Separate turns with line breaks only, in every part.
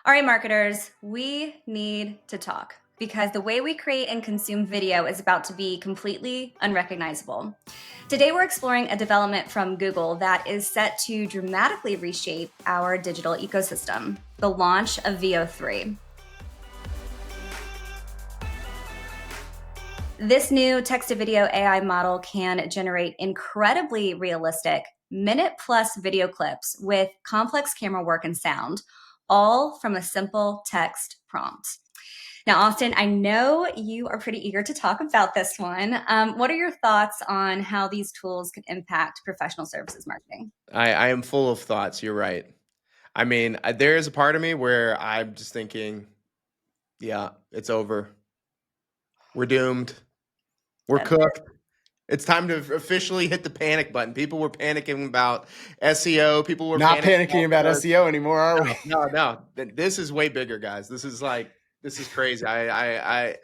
All right, marketers, we need to talk because the way we create and consume video is about to be completely unrecognizable. Today, we're exploring a development from Google that is set to dramatically reshape our digital ecosystem, the launch of VO3. This new text-to-video AI model can generate incredibly realistic minute-plus video clips with complex camera work and sound, all from a simple text prompt. Now, Austin, I know you are pretty eager to talk about this one. What are your thoughts on how these tools could impact professional services marketing?
I am full of thoughts. You're right. I mean, there is a part of me where I'm just thinking, yeah, it's over. We're doomed. We're
That's
cooked. It's time to officially hit the panic button. People were panicking about SEO. People were
Not
panicking
panicking about
about
SEO anymore, are we?
no. This is way bigger, guys. This is crazy. I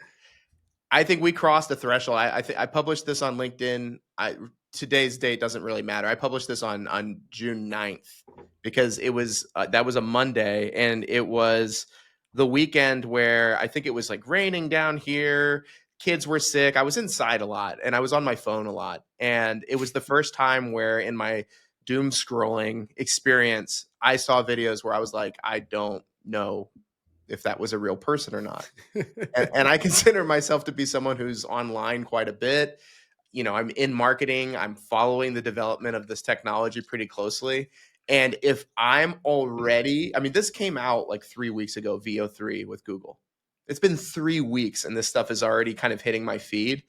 think we crossed the threshold. I published this on LinkedIn. Today's date doesn't really matter. I published this on June 9th because it was that was a Monday, and it was the weekend where I think it was like raining down here. Kids were sick. I was inside a lot, and I was on my phone a lot. And it was the first time where in my doom scrolling experience, I saw videos where I was like, I don't know if that was a real person or not. And I consider myself to be someone who's online quite a bit. You know, I'm in marketing. I'm following the development of this technology pretty closely. And if I'm already, I mean, this came out like 3 weeks ago, VO3 with Google. It's been 3 weeks and this stuff is already kind of hitting my feed.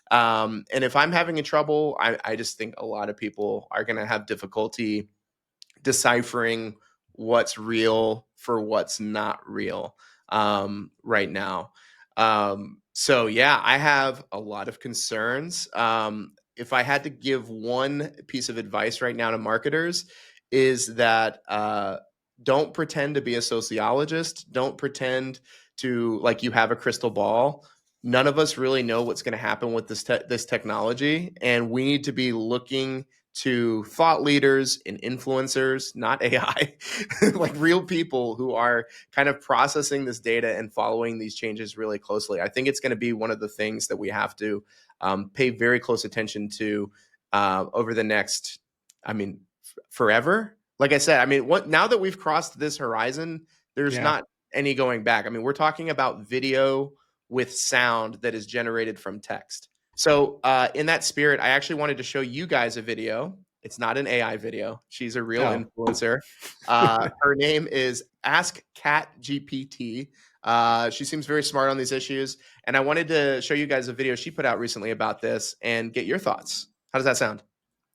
And if I'm having a trouble, I just think a lot of people are going to have difficulty deciphering what's real for what's not real right now. So yeah, I have a lot of concerns. If I had to give one piece of advice right now to marketers, is that don't pretend to be a sociologist. Don't pretend to like you have a crystal ball. None of us really know what's going to happen with this technology, and we need to be looking to thought leaders and influencers, not AI, like real people who are kind of processing this data and following these changes really closely. I think it's going to be one of the things that we have to pay very close attention to over the next, I mean, forever. Like I said, I mean, now that we've crossed this horizon, there's not any going back. I mean, we're talking about video with sound that is generated from text. So in that spirit, I actually wanted to show you guys a video. It's not an AI video. She's a real influencer. Her name is Ask Cat GPT. She seems very smart on these issues. And I wanted to show you guys a video she put out recently about this and get your thoughts. How does that sound?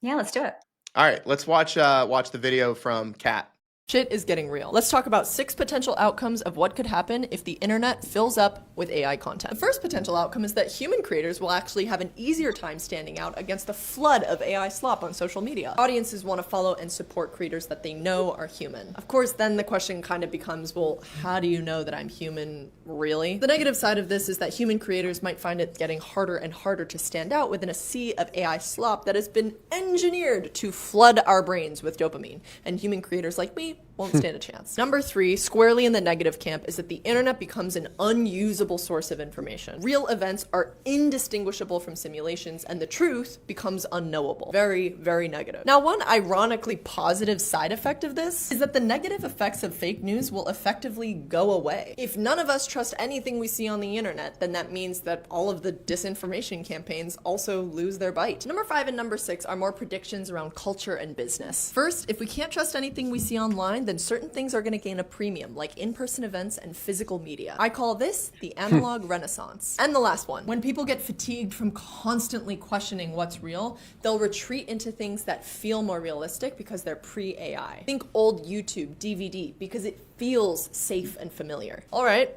Yeah, let's do it.
All right, let's watch the video from Cat.
Shit is getting real. Let's talk about 6 potential outcomes of what could happen if the internet fills up with AI content. The first potential outcome is that human creators will actually have an easier time standing out against the flood of AI slop on social media. Audiences want to follow and support creators that they know are human. Of course, then the question kind of becomes, well, how do you know that I'm human, really? The negative side of this is that human creators might find it getting harder and harder to stand out within a sea of AI slop that has been engineered to flood our brains with dopamine. And human creators like me won't stand a chance. Number 3, squarely in the negative camp, is that the internet becomes an unusable source of information. Real events are indistinguishable from simulations, and the truth becomes unknowable. Very, very negative. Now, one ironically positive side effect of this is that the negative effects of fake news will effectively go away. If none of us trust anything we see on the internet, then that means that all of the disinformation campaigns also lose their bite. Number 5 and number 6 are more predictions around culture and business. First, if we can't trust anything we see online, then certain things are going to gain a premium, like in-person events and physical media. I call this the analog renaissance. And the last one, when people get fatigued from constantly questioning what's real, they'll retreat into things that feel more realistic because they're pre-AI. Think old YouTube, DVD, because it feels safe and familiar. All right,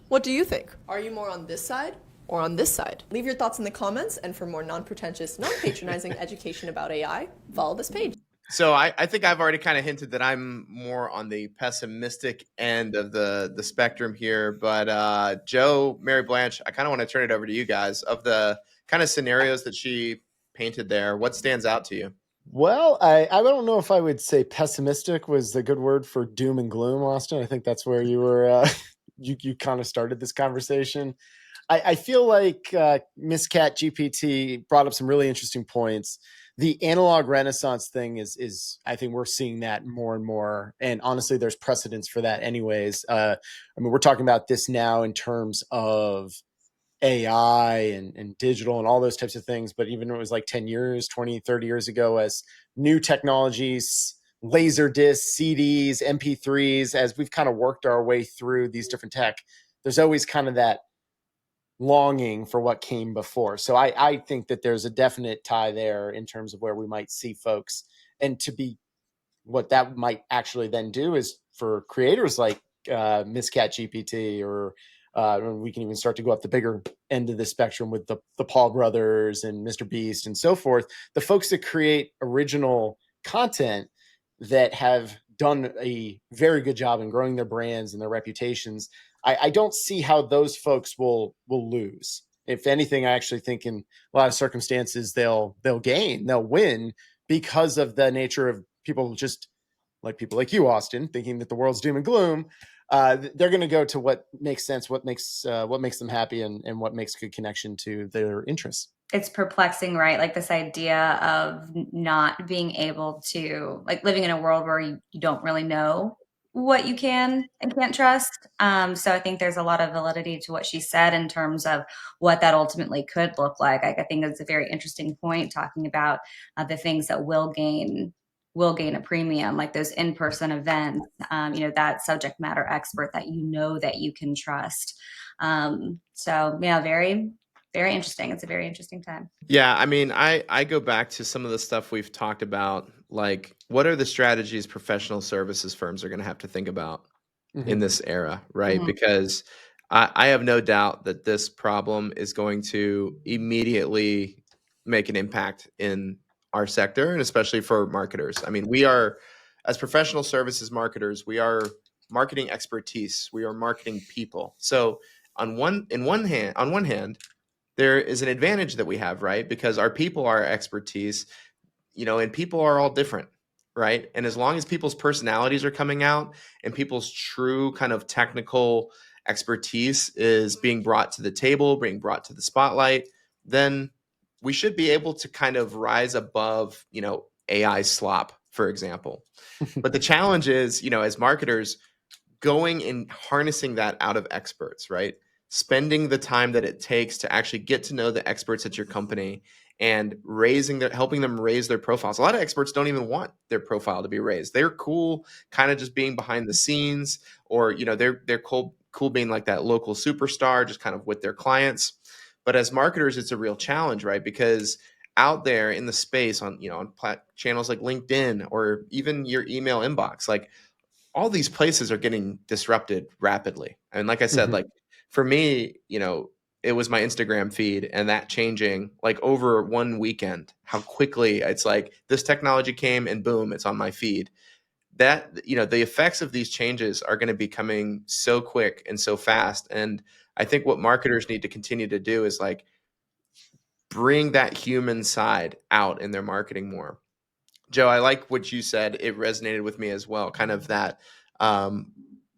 what do you think? Are you more on this side or on this side? Leave your thoughts in the comments, and for more non-pretentious, non-patronizing education about AI, follow this page.
So I think I've already kind of hinted that I'm more on the pessimistic end of the spectrum here. But Joe, Mary Blanche, I kind of want to turn it over to you guys. Of the kind of scenarios that she painted there, what stands out to you?
Well, I don't know if I would say pessimistic was the good word for doom and gloom, Austin. I think that's where you were, you kind of started this conversation. I feel like Miss Cat GPT brought up some really interesting points. The analog renaissance thing is I think we're seeing that more and more, and honestly, there's precedence for that, anyways. I mean, we're talking about this now in terms of AI and digital and all those types of things. But even when it was like 10 years, 20, 30 years ago, as new technologies, laser discs, CDs, MP3s, as we've kind of worked our way through these different tech, there's always kind of that longing for what came before. So I think that there's a definite tie there in terms of where we might see folks. And to be what that might actually then do is for creators like Miss Cat GPT, or we can even start to go up the bigger end of the spectrum with the Paul brothers and Mr. Beast and so forth. The folks that create original content that have done a very good job in growing their brands and their reputations, I don't see how those folks will lose. If anything, I actually think in a lot of circumstances they'll gain, they'll win, because of the nature of people just like people like you, Austin, thinking that the world's doom and gloom. They're going to go to what makes sense, what makes them happy, and what makes good connection to their interests.
It's perplexing, right? Like this idea of not being able to, like, living in a world where you don't really know what you can and can't trust. So I think there's a lot of validity to what she said in terms of what that ultimately could look like. I think it's a very interesting point talking about the things that will gain a premium, like those in-person events. That subject matter expert that that you can trust. So yeah, very very interesting. It's a very interesting time.
Yeah, I mean, I go back to some of the stuff we've talked about, like what are the strategies professional services firms are going to have to think about in
Mm-hmm.
this era, right?
Mhm.
Because I have no doubt that this problem is going to immediately make an impact in our sector, and especially for marketers. I mean, we are, as professional services marketers, we are marketing expertise. We are marketing people. So on one hand, there is an advantage that we have, right? Because our people are expertise, and people are all different, right? And as long as people's personalities are coming out and people's true kind of technical expertise is being brought to the table, being brought to the spotlight, then we should be able to kind of rise above, AI slop, for example. But the challenge is, as marketers, going and harnessing that out of experts, right? Spending the time that it takes to actually get to know the experts at your company and helping them raise their profiles. A lot of experts don't even want their profile to be raised. They're cool kind of just being behind the scenes, or they're cool being like that local superstar just kind of with their clients. But as marketers, it's a real challenge, right? Because out there in the space on channels like LinkedIn or even your email inbox, like all these places are getting disrupted rapidly. And like I said,
Mm-hmm.
like for me, it was my Instagram feed and that changing like over one weekend, how quickly it's like this technology came and boom, it's on my feed. That, the effects of these changes are going to be coming so quick and so fast. And I think what marketers need to continue to do is like bring that human side out in their marketing more. Joe, I like what you said. It resonated with me as well. Kind of that um,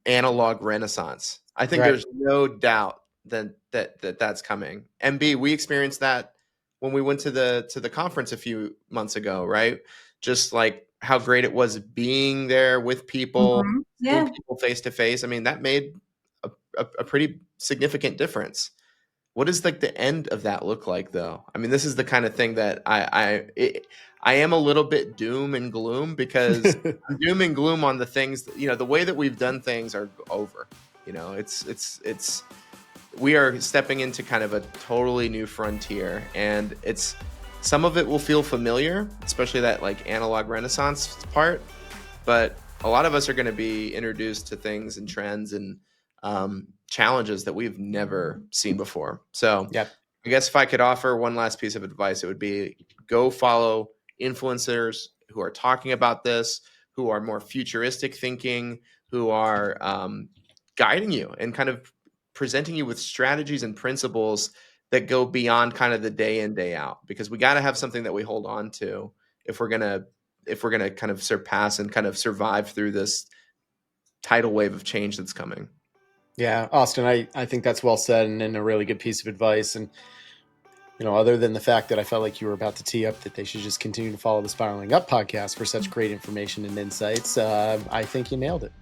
analog renaissance. I think
Right.
there's no doubt that's coming. MB, we experienced that when we went to the conference a few months ago, right? Just like how great it was being there with people, seeing
Yeah.
people face to face. I mean, that made a pretty significant difference. What does like the end of that look like, though? I mean, this is the kind of thing that I am a little bit doom and gloom, because I'm doom and gloom on the things that, the way that we've done things are over. It's we are stepping into kind of a totally new frontier, and it's some of it will feel familiar, especially that like analog renaissance part, but a lot of us are going to be introduced to things and trends and challenges that we've never seen before. So
Yep.
I guess if I could offer one last piece of advice, it would be go follow influencers who are talking about this, who are more futuristic thinking, who are guiding you and kind of presenting you with strategies and principles that go beyond kind of the day in, day out, because we got to have something that we hold on to if we're gonna kind of surpass and kind of survive through this tidal wave of change that's coming.
Yeah, Austin, I think that's well said and a really good piece of advice. And, other than the fact that I felt like you were about to tee up that they should just continue to follow the Spiraling Up podcast for such great information and insights, I think you nailed it.